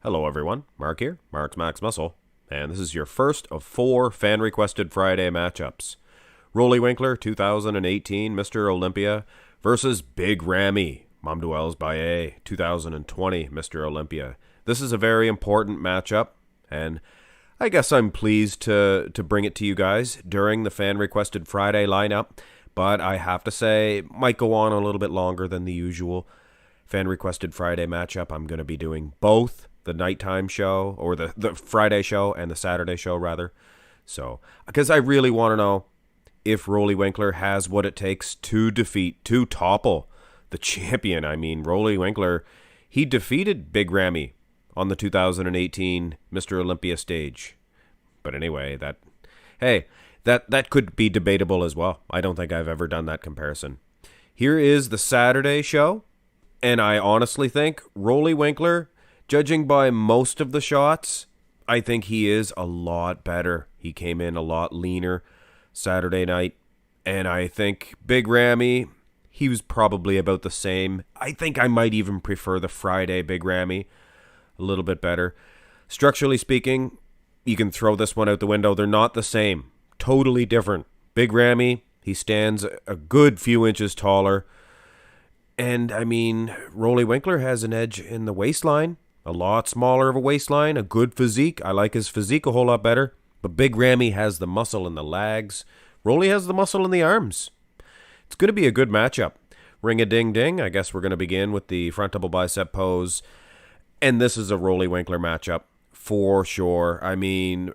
Hello everyone, Mark here, Mark's Max Muscle, and this is your first of 4 fan-requested Friday matchups. Roelly Winklar, 2018 Mr. Olympia, versus Big Ramy, Mamduels Baye, 2020 Mr. Olympia. This is a very important matchup, and I guess I'm pleased to bring it to you guys during the fan-requested Friday lineup, but I have to say, it might go on a little bit longer than the usual fan-requested Friday matchup. I'm going to be doing both the nighttime show, or the Friday show and the Saturday show, rather. So, because I really want to know if Roelly Winklar has what it takes to topple the champion. I mean, Roelly Winklar, he defeated Big Ramy on the 2018 Mr. Olympia stage. But anyway, that could be debatable as well. I don't think I've ever done that comparison. Here is the Saturday show, and I honestly think Roelly Winklar, judging by most of the shots, I think he is a lot better. He came in a lot leaner Saturday night, and I think Big Ramy, he was probably about the same. I think I might even prefer the Friday Big Ramy a little bit better. Structurally speaking, you can throw this one out the window. They're not the same. Totally different. Big Ramy, he stands a good few inches taller. And, I mean, Roelly Winklar has an edge in the waistline. A lot smaller of a waistline, a good physique. I like his physique a whole lot better. But Big Ramy has the muscle in the legs. Roelly has the muscle in the arms. It's going to be a good matchup. Ring-a-ding-ding. I guess we're going to begin with the front double bicep pose. And this is a Roelly Winklar matchup for sure. I mean,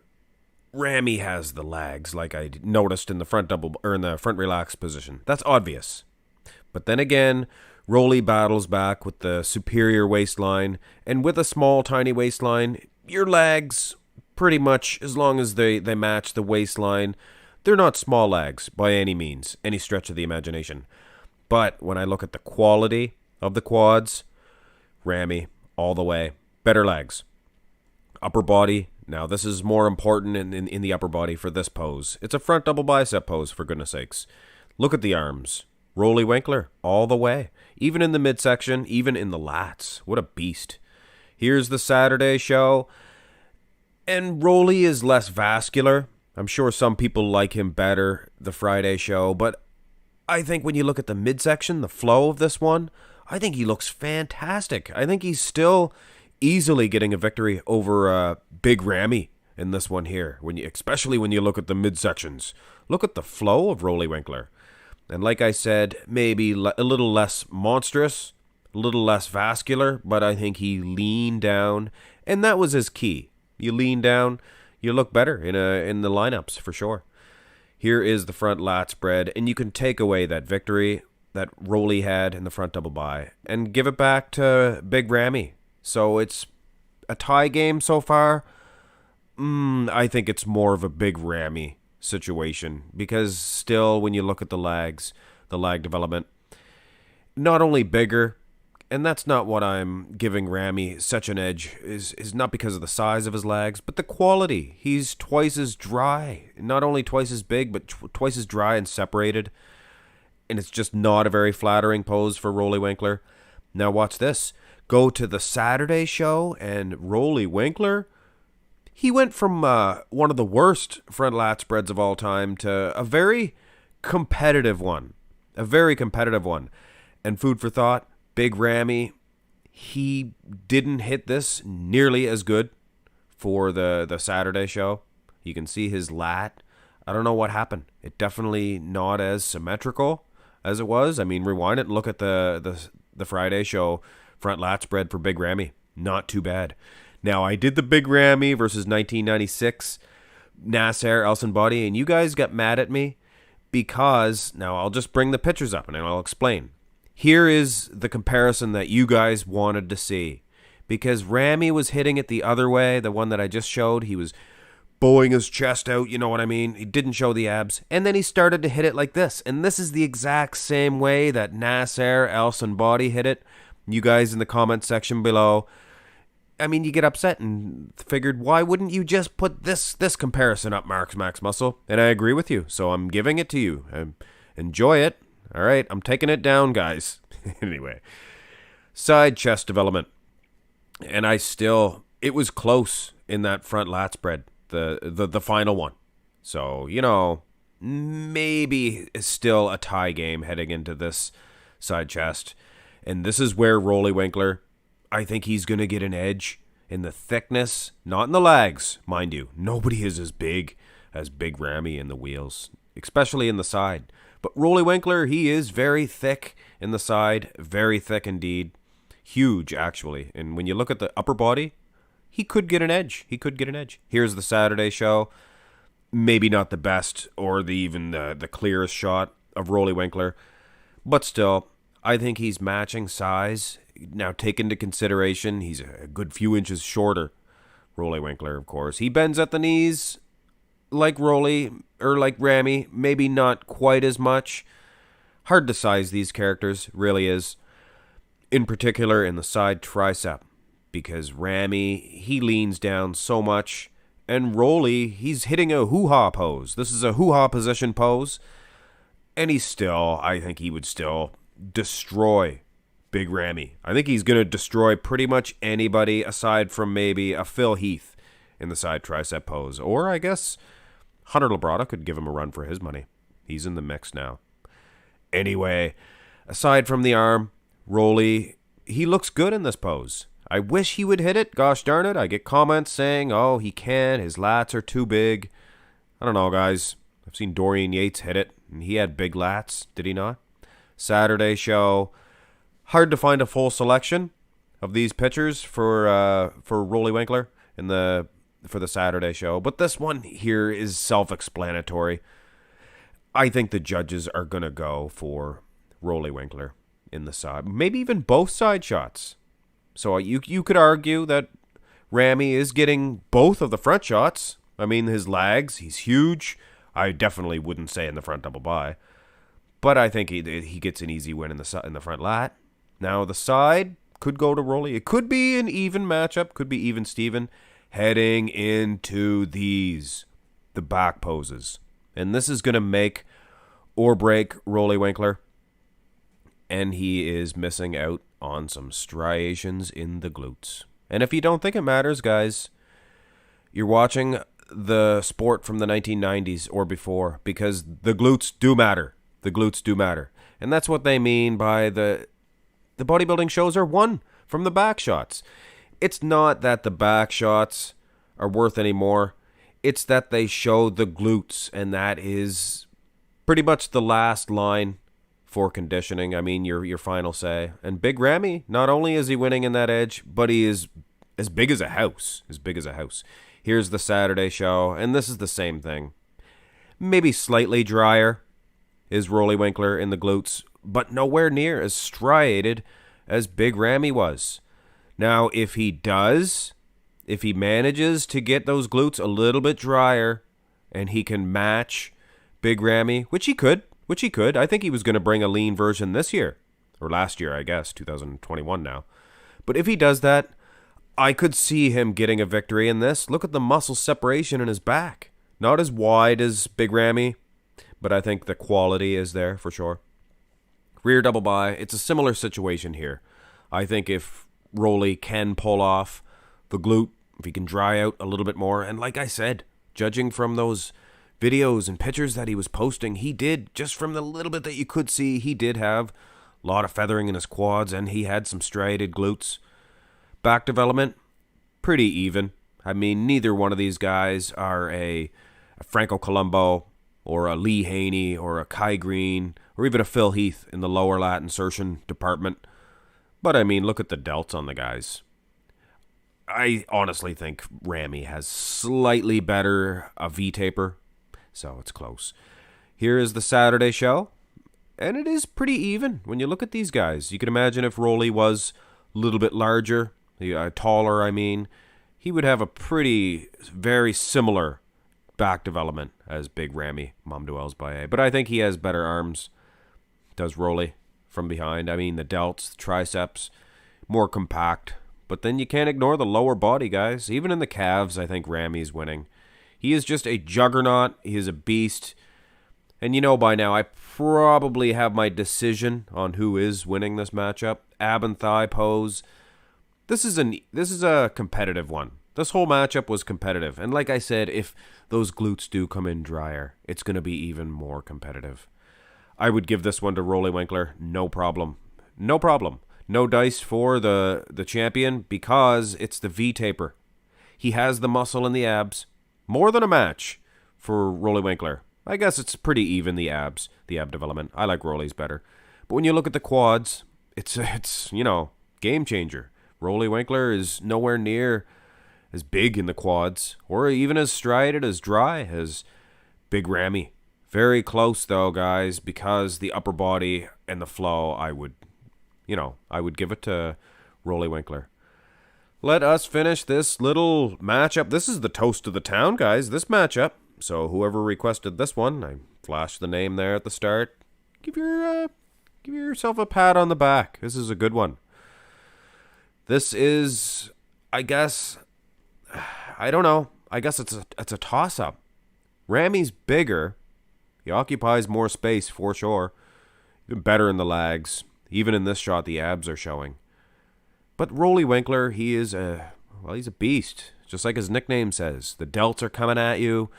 Ramy has the legs, like I noticed in the front double or in the front relaxed position. That's obvious. But then again, Roelly battles back with the superior waistline, and with a small, tiny waistline, your legs, pretty much, as long as they match the waistline, they're not small legs by any means, any stretch of the imagination. But when I look at the quality of the quads, Ramy, all the way, better legs. Upper body, now this is more important in the upper body for this pose. It's a front double bicep pose, for goodness sakes. Look at the arms. Roelly Winklar, all the way. Even in the midsection, even in the lats. What a beast. Here's the Saturday show. And Roelly is less vascular. I'm sure some people like him better, the Friday show. But I think when you look at the midsection, the flow of this one, I think he looks fantastic. I think he's still easily getting a victory over Big Ramy in this one here. Especially when you look at the midsections. Look at the flow of Roelly Winklar. And like I said, maybe a little less monstrous, a little less vascular, but I think he leaned down, and that was his key. You lean down, you look better in the lineups for sure. Here is the front lat spread, and you can take away that victory that Roelly had in the front double bi and give it back to Big Ramy. So it's a tie game so far. I think it's more of a Big Ramy situation, because still when you look at the lag development, not only bigger, and that's not what I'm giving Ramy such an edge, is not because of the size of his legs, but the quality. He's twice as dry, not only twice as big, but twice as dry and separated, and it's just not a very flattering pose for Roelly Winklar. Now watch this. Go to the Saturday show, and Roelly Winklar, he went from one of the worst front lat spreads of all time to a very competitive one. A very competitive one. And food for thought, Big Ramy, he didn't hit this nearly as good for the Saturday show. You can see his lat. I don't know what happened. It definitely not as symmetrical as it was. I mean, rewind it and look at the Friday show front lat spread for Big Ramy. Not too bad. Now, I did the Big Ramy versus 1996 Nasser Body, and you guys got mad at me because, now I'll just bring the pictures up and I'll explain. Here is the comparison that you guys wanted to see, because Ramy was hitting it the other way, the one that I just showed. He was bowing his chest out, you know what I mean? He didn't show the abs, and then he started to hit it like this, and this is the exact same way that Nasser Body hit it. You guys in the comment section below, I mean, you get upset and figured, why wouldn't you just put this comparison up, Mark's Max Muscle? And I agree with you, so I'm giving it to you. Enjoy it. All right, I'm taking it down, guys. Anyway, side chest development. And I still it was close in that front lat spread, the final one. So, maybe it's still a tie game heading into this side chest. And this is where Roelly Winklar, I think he's going to get an edge in the thickness, not in the legs, mind you. Nobody is as big as Big Ramy in the wheels, especially in the side. But Roelly Winklar, he is very thick in the side, very thick indeed. Huge, actually. And when you look at the upper body, he could get an edge. Here's the Saturday show. Maybe not the best or even the clearest shot of Roelly Winklar. But still, I think he's matching size. Now, take into consideration, he's a good few inches shorter. Roelly Winklar, of course. He bends at the knees like Roelly, or like Ramy. Maybe not quite as much. Hard to size these characters, really is. In particular, in the side tricep. Because Ramy, he leans down so much. And Roelly, he's hitting a hoo-ha pose. This is a hoo-ha position pose. And I think he would still destroy Big Ramy. I think he's going to destroy pretty much anybody aside from maybe a Phil Heath in the side tricep pose. Or I guess Hunter Labrada could give him a run for his money. He's in the mix now. Anyway, aside from the arm, Roelly, he looks good in this pose. I wish he would hit it. Gosh darn it. I get comments saying, oh, he can't. His lats are too big. I don't know, guys. I've seen Dorian Yates hit it, and he had big lats, did he not? Saturday show. Hard to find a full selection of these pictures for Roelly Winklar for the Saturday show. But this one here is self-explanatory. I think the judges are going to go for Roelly Winklar in the side. Maybe even both side shots. So you could argue that Ramy is getting both of the front shots. I mean, his legs, he's huge. I definitely wouldn't say in the front double by. But I think he gets an easy win in the front lat. Now, the side could go to Roelly. It could be an even matchup. Could be even Steven. Heading into the back poses. And this is going to make or break Roelly Winklar. And he is missing out on some striations in the glutes. And if you don't think it matters, guys, you're watching the sport from the 1990s or before, because the glutes do matter. The glutes do matter. And that's what they mean by the bodybuilding shows are won from the back shots. It's not that the back shots are worth any more. It's that they show the glutes, and that is pretty much the last line for conditioning. I mean, your final say. And Big Ramy, not only is he winning in that edge, but he is as big as a house. Here's the Saturday show, and this is the same thing. Maybe slightly drier is Roelly Winklar in the glutes, but nowhere near as striated as Big Ramy was. Now, if he manages to get those glutes a little bit drier, and he can match Big Ramy, which he could. I think he was going to bring a lean version this year. Or last year, I guess, 2021 now. But if he does that, I could see him getting a victory in this. Look at the muscle separation in his back. Not as wide as Big Ramy, but I think the quality is there for sure. Rear double by, it's a similar situation here. I think if Roelly can pull off the glute, if he can dry out a little bit more, and like I said, judging from those videos and pictures that he was posting, he did, just from the little bit that you could see, he did have a lot of feathering in his quads, and he had some striated glutes. Back development, pretty even. I mean, neither one of these guys are a Franco Columbo or a Lee Haney or a Kai Green or even a Phil Heath in the lower lat insertion department. But I mean, look at the delts on the guys. I honestly think Ramy has slightly better a V-taper, so it's close. Here is the Saturday show, and it is pretty even when you look at these guys. You can imagine if Roelly was a little bit larger, taller, I mean, he would have a very similar back development as Big Ramy, Mamduel's Baye. But I think he has better arms, does Roelly, from behind. I mean, the delts, the triceps, more compact. But then you can't ignore the lower body, guys. Even in the calves, I think Ramy's winning. He is just a juggernaut. He is a beast. And you know by now, I probably have my decision on who is winning this matchup. Ab and thigh pose. this is a competitive one. This whole matchup was competitive. And like I said, if those glutes do come in drier, it's going to be even more competitive. I would give this one to Roelly Winklar. No problem. No problem. No dice for the champion because it's the V-taper. He has the muscle in the abs. More than a match for Roelly Winklar. I guess it's pretty even, the ab development. I like Roelly's better. But when you look at the quads, it's game changer. Roelly Winklar is nowhere near as big in the quads, or even as striated, as dry as Big Ramy. Very close though, guys, because the upper body and the flow, I would give it to Roelly Winklar. Let us finish this little matchup. This is the toast of the town, guys, this matchup. So whoever requested this one, I flashed the name there at the start. Give yourself a pat on the back. This is a good one. This is, I guess, I don't know. I guess it's a toss-up. Ramy's bigger. He occupies more space for sure. Even better in the legs. Even in this shot, the abs are showing. But Roelly Winklar, he's a beast. Just like his nickname says. The delts are coming at you.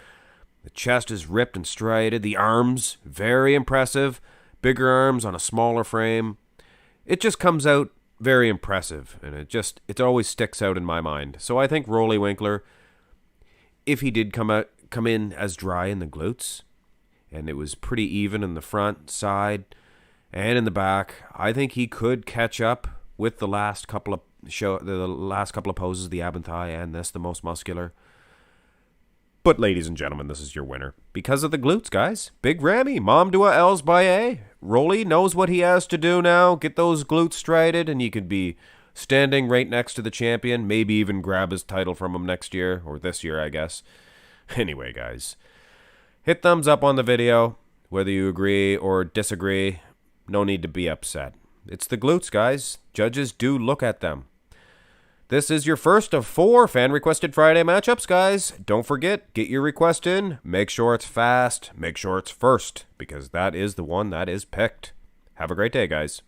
The chest is ripped and striated. The arms, very impressive. Bigger arms on a smaller frame. It just comes out very impressive. And it always sticks out in my mind. So I think Roelly Winklar, if he did come in as dry in the glutes, and it was pretty even in the front, side, and in the back, I think he could catch up with the last couple of poses, the ab and thigh, and this, the most muscular. But ladies and gentlemen, this is your winner. Because of the glutes, guys. Big Ramy, Mom Dua Els by A. Roelly knows what he has to do now. Get those glutes striated, and you could be standing right next to the champion. Maybe even grab his title from him next year, or this year, I guess. Anyway, guys. Hit thumbs up on the video, whether you agree or disagree. No need to be upset. It's the glutes, guys. Judges do look at them. This is your first of 4 fan-requested Friday matchups, guys. Don't forget, get your request in. Make sure it's fast. Make sure it's first, because that is the one that is picked. Have a great day, guys.